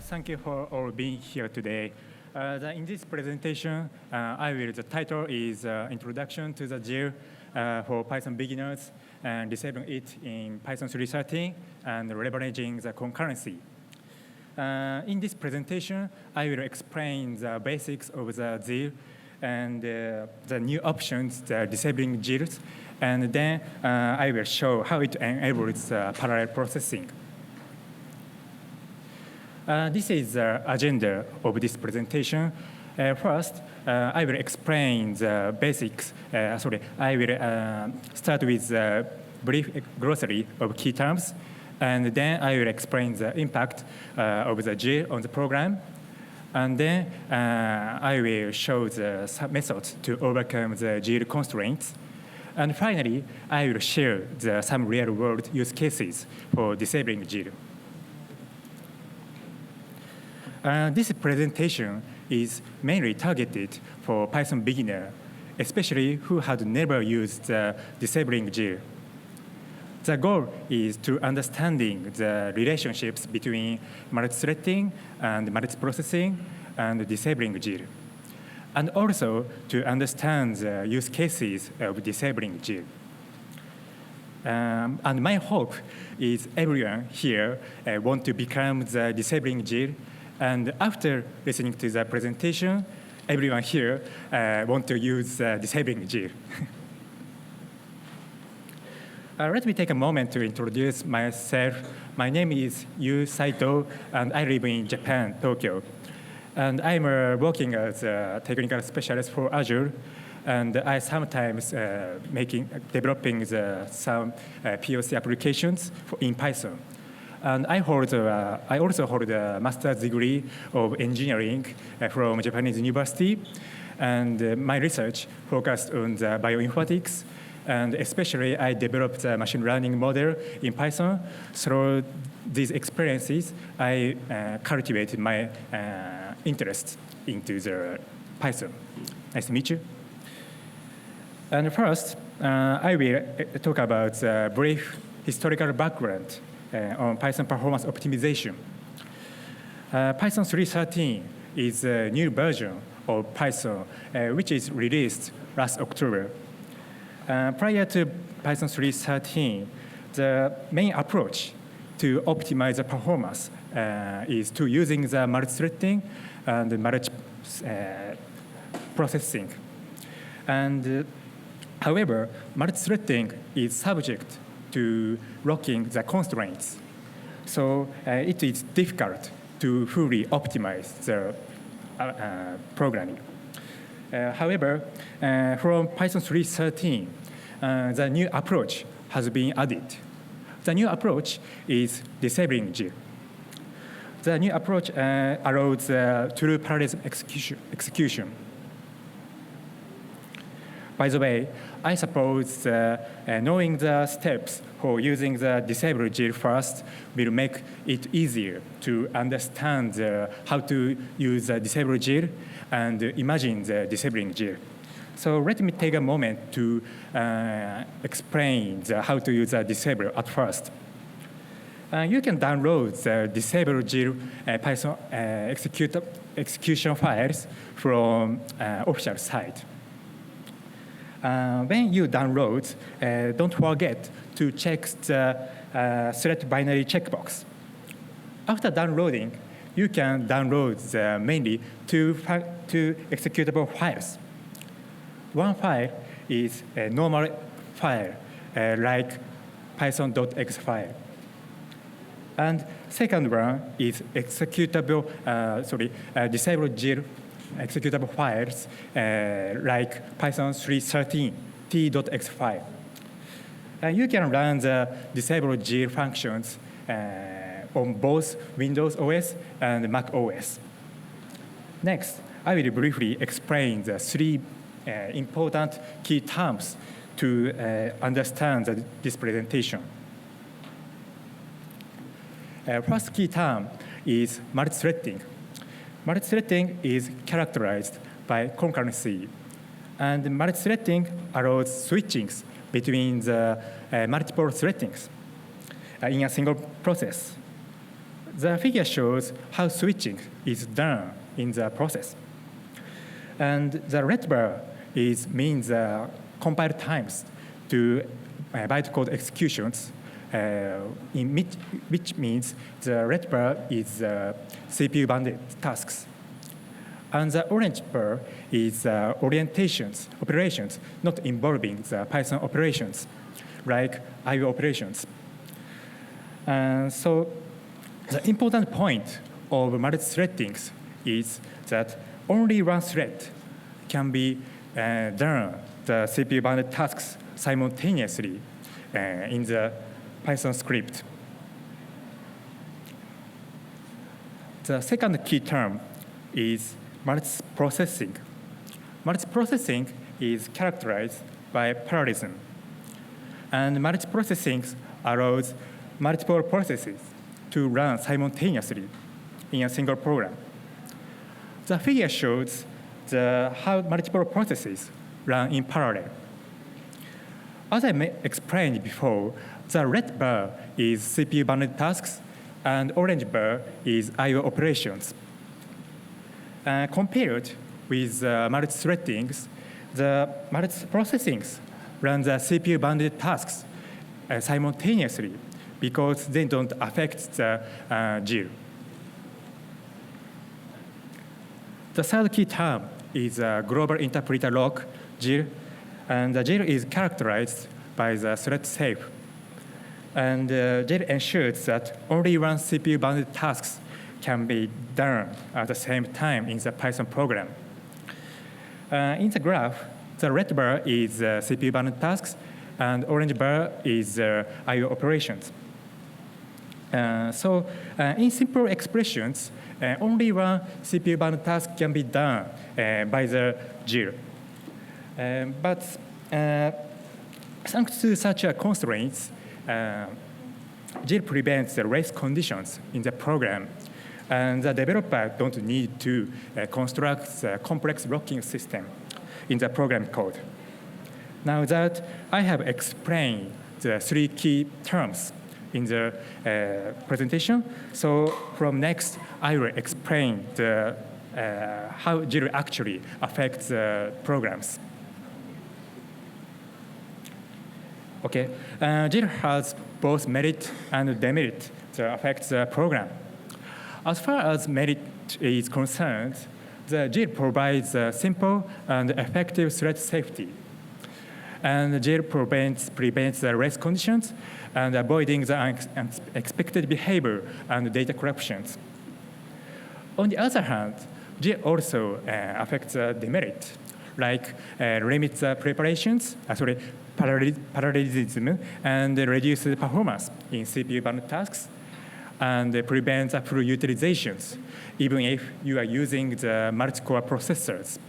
Thank you for all being here today. In this presentation, the title is Introduction to the GIL for Python beginners and disabling it in Python 3.13 and leveraging the concurrency. In this presentation, I will explain the basics of the GIL and the new options, the disabling GILs, and then I will show how it enables parallel processing. This is the agenda of this presentation. First, I will explain the basics. I will start with a brief glossary of key terms, and then I will explain the impact of the GIL on the program. And then I will show the methods to overcome the GIL constraints. And finally, I will share some real-world use cases for disabling GIL. This presentation is mainly targeted for Python beginner, especially who had never used disabling GIL. The goal is to understanding the relationships between multithreading and multiprocessing and disabling GIL, and also to understand the use cases of disabling GIL. And my hope is everyone here want to become the disabling GIL. And after listening to the presentation, everyone here want to use disabling GIL. Let me take a moment to introduce myself. My name is Saito, and I live in Japan, Tokyo. And I'm working as a technical specialist for Azure, and I sometimes developing some POC applications in Python. And I also hold a master's degree of engineering from Japanese university, and my research focused on the bioinformatics, and especially I developed a machine learning model in Python. Through these experiences, I cultivated my interest into the Python. Nice to meet you. And first, I will talk about a brief historical background on Python performance optimization. Python 3.13 is a new version of Python, which is released last October. Prior to Python 3.13, the main approach to optimize the performance is to using the multithreading and multiprocessing. And however, multithreading is subject to locking the constraints. So it is difficult to fully optimize the programming. However, from Python 3.13, the new approach has been added. The new approach is disabling GIL. The new approach allows true parallelism execution. By the way, I suppose knowing the steps for using the disabled GIL first will make it easier to understand how to use the disabled GIL and imagine the disabling GIL. So let me take a moment to explain how to use the disable at first. You can download the disabled GIL Python execution files from official site. When you download, don't forget to check the select binary checkbox. After downloading, you can download mainly two executable files. One file is a normal file, like python.exe file. And second one is executable, disabled GIL executable files like Python 3.13 t.exe file. You can run the disabled GIL functions on both Windows OS and Mac OS. Next, I will briefly explain the three important key terms to understand this presentation. First key term is multithreading. Multithreading is characterized by concurrency, and multithreading allows switchings between the multiple threadings in a single process. The figure shows how switching is done in the process. And the red bar means the compile times to bytecode executions, which means the red bar is CPU-bounded tasks. And the orange bar is operations not involving the Python operations, like I/O operations. So the important point of multi-threading is that only one thread can be done the CPU-bounded tasks simultaneously in the Python script. The second key term is multiprocessing. Multiprocessing is characterized by parallelism. And multiprocessing allows multiple processes to run simultaneously in a single program. The figure shows how multiple processes run in parallel. As I explained before, the red bar is CPU-bounded tasks, and orange bar is I/O operations. Compared with multi-threadings, the multiprocessings run the CPU-bounded tasks simultaneously because they don't affect the GIL. The third key term is global interpreter lock, GIL, and the GIL is characterized by the thread safe. And GIL ensures that only one CPU-bounded tasks can be done at the same time in the Python program. In the graph, the red bar is CPU-bounded tasks, and orange bar is I/O operations. So in simple expressions, only one CPU-bounded task can be done by the GIL. But thanks to such constraints, GIL prevents the race conditions in the program, and the developer don't need to construct a complex locking system in the program code. Now that I have explained the three key terms in the presentation, so from next, I will explain how GIL actually affects programs. Okay, GIL has both merit and demerit that affect the program. As far as merit is concerned, the GIL provides simple and effective thread safety. And GIL prevents the race conditions and avoiding the unexpected behavior and data corruptions. On the other hand, GIL also affects the demerit, like limits the parallelism and reduces performance in CPU-bound tasks, and prevents full utilizations, even if you are using the multi-core processors.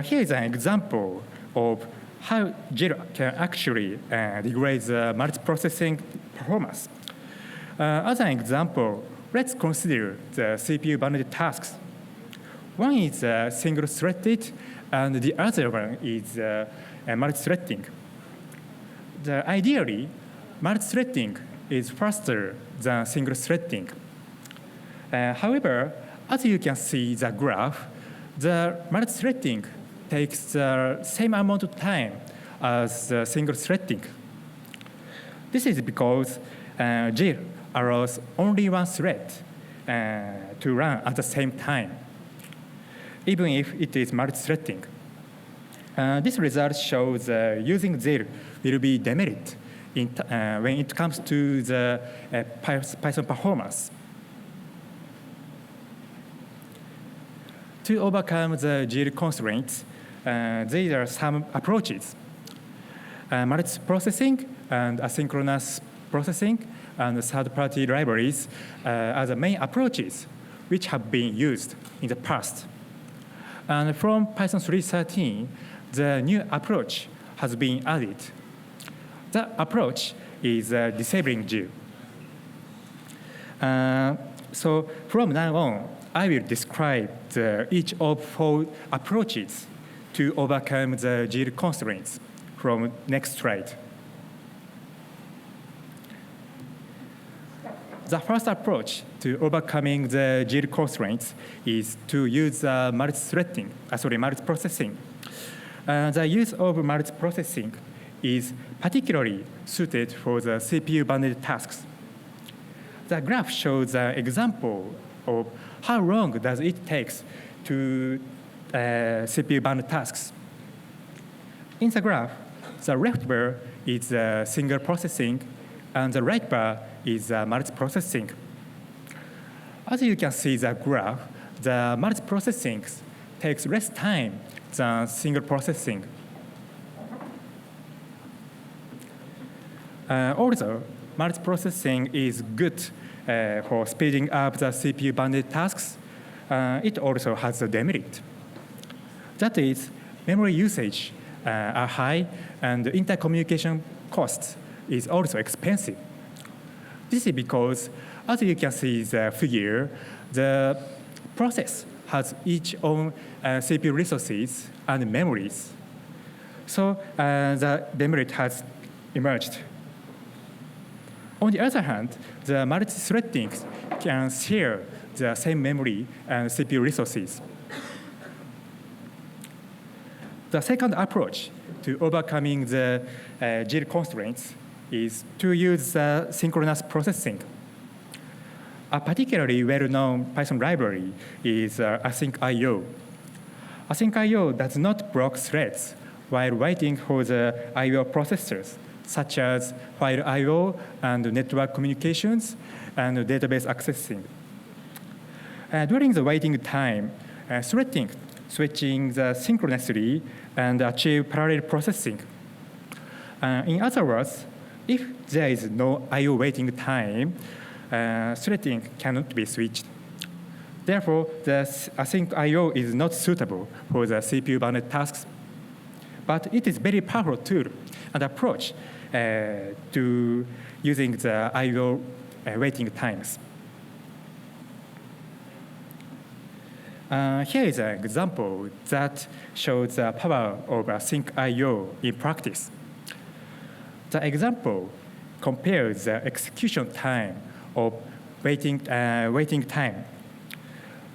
Here is an example of how GIL can actually degrade the multiprocessing performance. As an example, let's consider the CPU-bounded tasks. One is single-threaded, and the other one is multi-threading. Ideally, multi-threading is faster than single-threading. However, as you can see the graph, the multi-threading takes the same amount of time as the single-threading. This is because GIL allows only one thread to run at the same time, even if it is multi-threading. This result shows using GIL will be demerit when it comes to the Python performance. To overcome the GIL constraints, there are some approaches. Multiprocessing and asynchronous processing and third-party libraries are the main approaches which have been used in the past. And from Python 3.13, the new approach has been added. The approach is disabling GIL. So from now on, I will describe each of 4 approaches to overcome the GIL constraints from next slide. The first approach to overcoming the GIL constraints is to use multiprocessing. The use of multiprocessing is particularly suited for the CPU-bounded tasks. The graph shows an example of how long does it take to CPU-bounded tasks. In the graph, the left bar is single processing, and the right bar is multiprocessing. As you can see the graph, the multiprocessing takes less time than single processing. Also, multiprocessing is good for speeding up the CPU-bounded tasks. It also has a demerit. That is, memory usage are high, and intercommunication cost is also expensive. This is because, as you can see the figure, the process has its own CPU resources and memories. So the demerit has emerged. On the other hand, the multi-threading can share the same memory and CPU resources. The second approach to overcoming the GIL constraints is to use synchronous processing. A particularly well-known Python library is async IO. Async IO does not block threads while waiting for the IO processors, such as file IO and network communications and database accessing. During the waiting time, threading switching synchronously and achieve parallel processing. In other words, if there is no IO waiting time, threading cannot be switched. Therefore, the async IO is not suitable for the CPU-bounded tasks, but it is very powerful tool and approach to using the IO waiting times. Here is an example that shows the power of async IO in practice. The example compares the execution time of waiting time.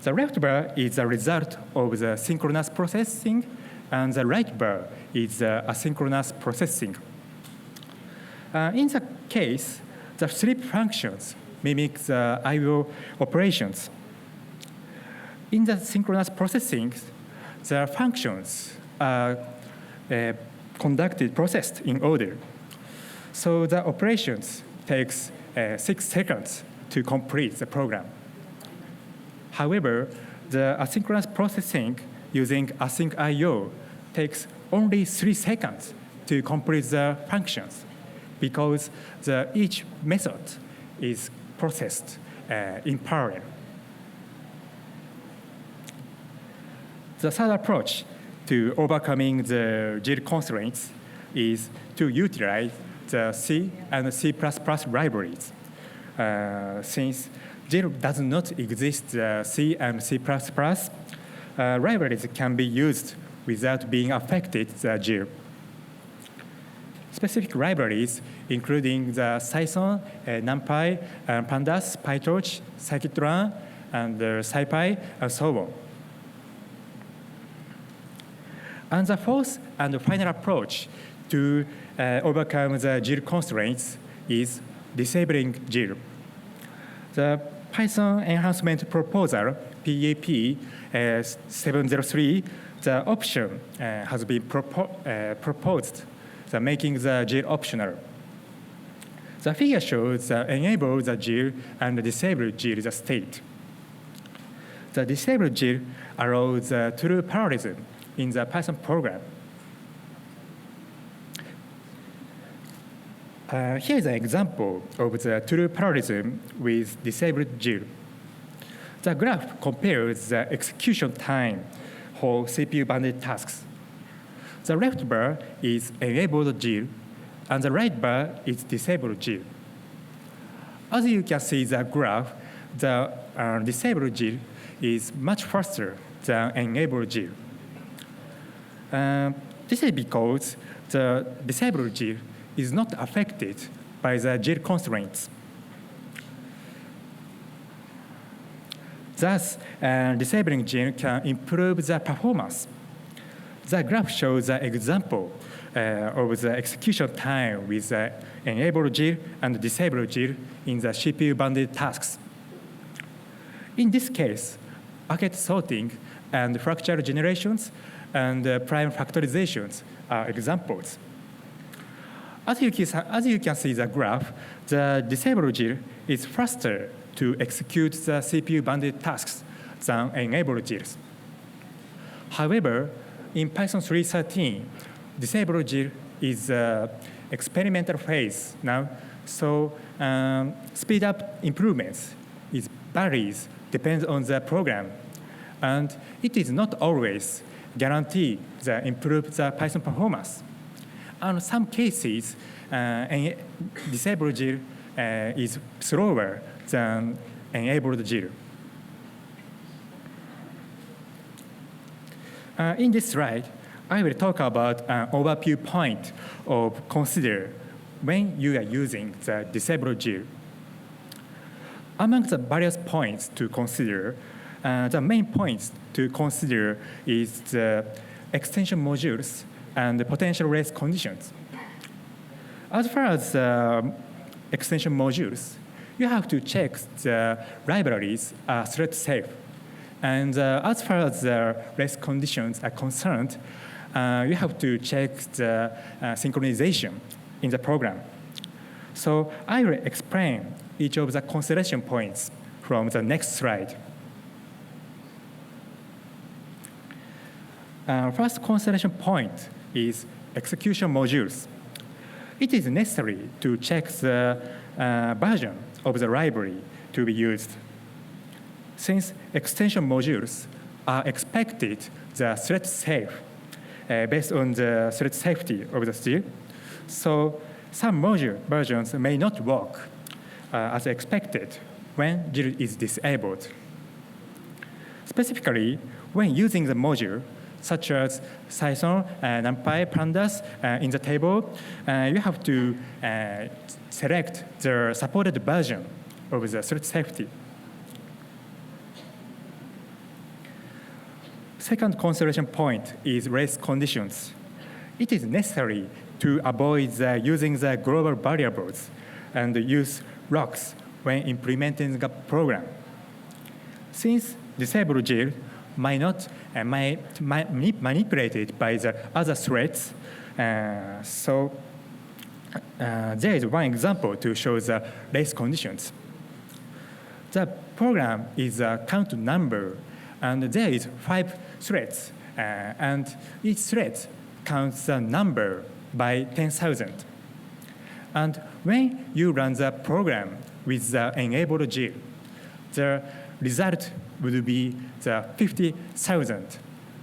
The left bar is the result of the synchronous processing, and the right bar is the asynchronous processing. In the case, the sleep functions mimic the IO operations. In the synchronous processing, the functions are processed in order. So the operations takes 6 seconds to complete the program. However, the asynchronous processing using async IO takes only 3 seconds to complete the functions because each method is processed in parallel. The third approach to overcoming the GIL constraints is to utilize the C and C++ libraries. Since GIL does not exist, C and C++ libraries can be used without being affected the GIL. Specific libraries, including the Python, NumPy, Pandas, PyTorch, scikit-learn, and SciPy, and so on. And the fourth and final approach to overcome the GIL constraints is disabling GIL. The Python enhancement proposal, PEP 703, the option has been proposed, making the GIL optional. The figure shows enable the GIL and disable GIL the state. The disabled GIL allows true parallelism in the Python program. Here is an example of the true parallelism with disabled GIL. The graph compares the execution time for CPU-bounded tasks. The left bar is enabled GIL, and the right bar is disabled GIL. As you can see the graph, the disabled GIL is much faster than enabled GIL. This is because the disabled GIL is not affected by the GIL constraints. Thus, disabling GIL can improve the performance. The graph shows an example of the execution time with the enabled GIL and disabled GIL in the CPU-bounded tasks. In this case, packet sorting and fractal generations and prime factorizations are examples. As you can see the graph, the disabled GIL is faster to execute the CPU-bounded tasks than enabled GILs. However, in Python 3.13, disabled GIL is experimental phase now, so speed up improvements varies depends on the program, and it is not always guaranteed to improve the Python performance. In some cases, disabled GIL is slower than enabled GIL. In this slide, I will talk about an overview point of consider when you are using the disabled GIL. Among the various points to consider, the main points to consider is the extension modules and the potential race conditions. As far as extension modules, you have to check the libraries are thread safe. And as far as the race conditions are concerned, you have to check the synchronization in the program. So I will explain each of the consideration points from the next slide. First consideration point is execution modules. It is necessary to check the version of the library to be used. Since extension modules are expected the thread safe based on the thread safety of the GIL, so some module versions may not work as expected when GIL is disabled. Specifically, when using the module, such as Saito and NumPy pandas in the table, you have to select the supported version of the thread safety. Second consideration point is race conditions. It is necessary to avoid using the global variables and use locks when implementing the program. Since disabled GIL might not manipulated by the other threads, so there is one example to show the race conditions. The program is a count number, and there is 5 threads, and each thread counts the number by 10,000. And when you run the program with the enabled GIL, the result would be the 50,000.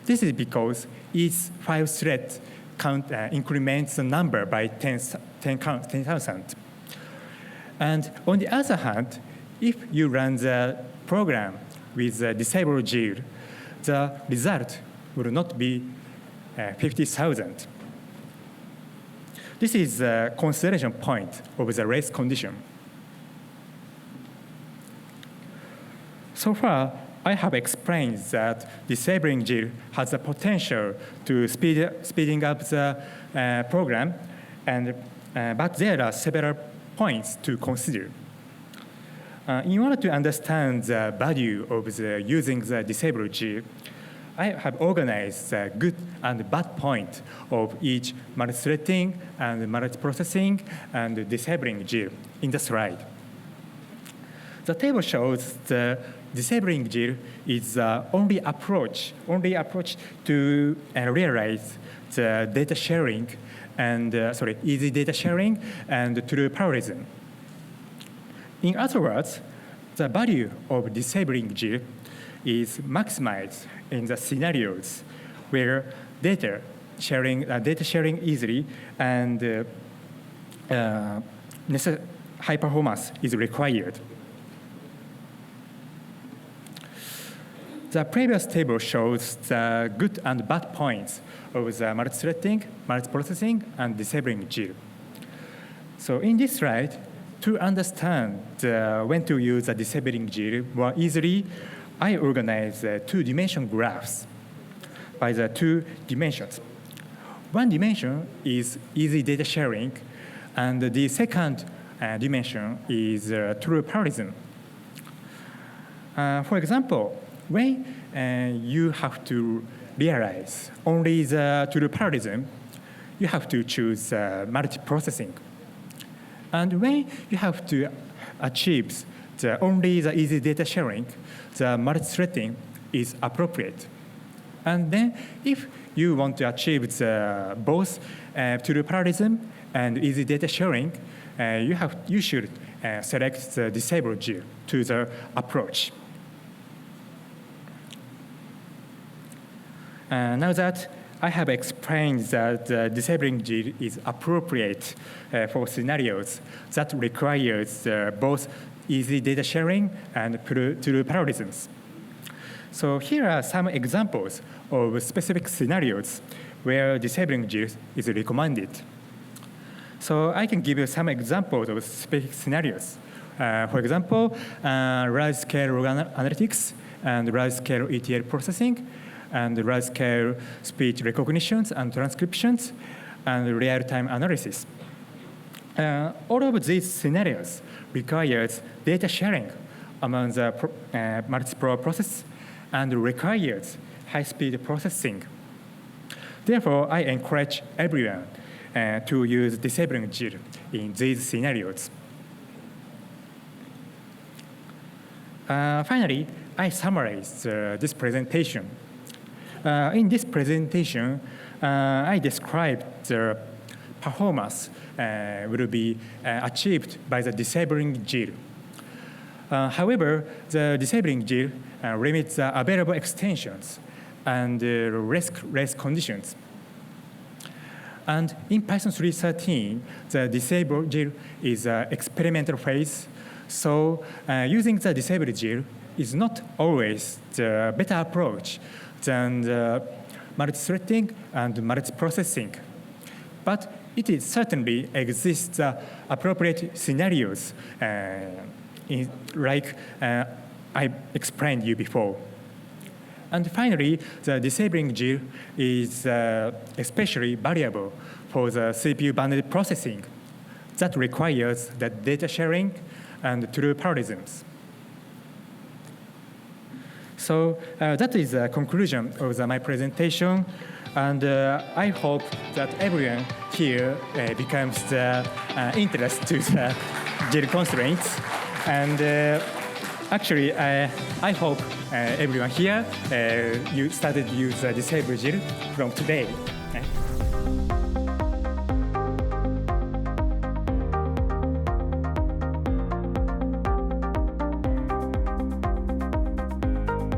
This is because each 5 threads increments the number by 10,000. And on the other hand, if you run the program with the disabled GIL, the result will not be 50,000. This is a consideration point of the race condition. So far, I have explained that disabling GIL has the potential to speeding up the program, but there are several points to consider. In order to understand the value of using the disabled GIL, I have organized the good and bad point of each multi-threading and multi-processing and disabling GIL in the slide. The table shows the disabling GIL is the only approach to realize the data sharing and easy data sharing and true parallelism. In other words, the value of disabling GIL is maximized in the scenarios where data sharing easily and high performance is required. The previous table shows the good and bad points of the multi-threading, multi-processing, and disabling GIL. So in this slide, to understand when to use the disabling GIL more easily, I organize two-dimension graphs by the two dimensions. One dimension is easy data sharing, and the second dimension is true parallelism. For example, when you have to realize only the true parallelism, you have to choose multiprocessing. And when you have to achieve only the easy data sharing, the multi-threading is appropriate. And then if you want to achieve both true parallelism and easy data sharing, you should select the disabled GIL to the approach. Now that I have explained that disabling GIL is appropriate for scenarios that requires both easy data sharing and true parallelisms. So here are some examples of specific scenarios where disabling GIL is recommended. So I can give you some examples of specific scenarios. For example, large-scale log analytics and large-scale ETL processing, and large-scale speech recognitions and transcriptions, and real-time analysis. All of these scenarios requires data sharing among the multiple processes and requires high-speed processing. Therefore, I encourage everyone to use disabling GIL in these scenarios. Finally, I summarize this presentation. In this presentation, I described the performance will be achieved by the disabling GIL. However, the disabling GIL limits the available extensions and risk-less conditions. And in Python 3.13, the disabled GIL is an experimental phase. So using the disabled GIL is not always the better approach than multi-threading and multiprocessing. But it is certainly exists appropriate scenarios like I explained you before. And finally, the disabling GIL is especially valuable for the CPU-bounded processing that requires the data sharing and true parallelisms. So that is the conclusion of my presentation. And I hope that everyone here becomes interest to the GIL constraints. And actually, I hope everyone here you started to use disabled GIL from today.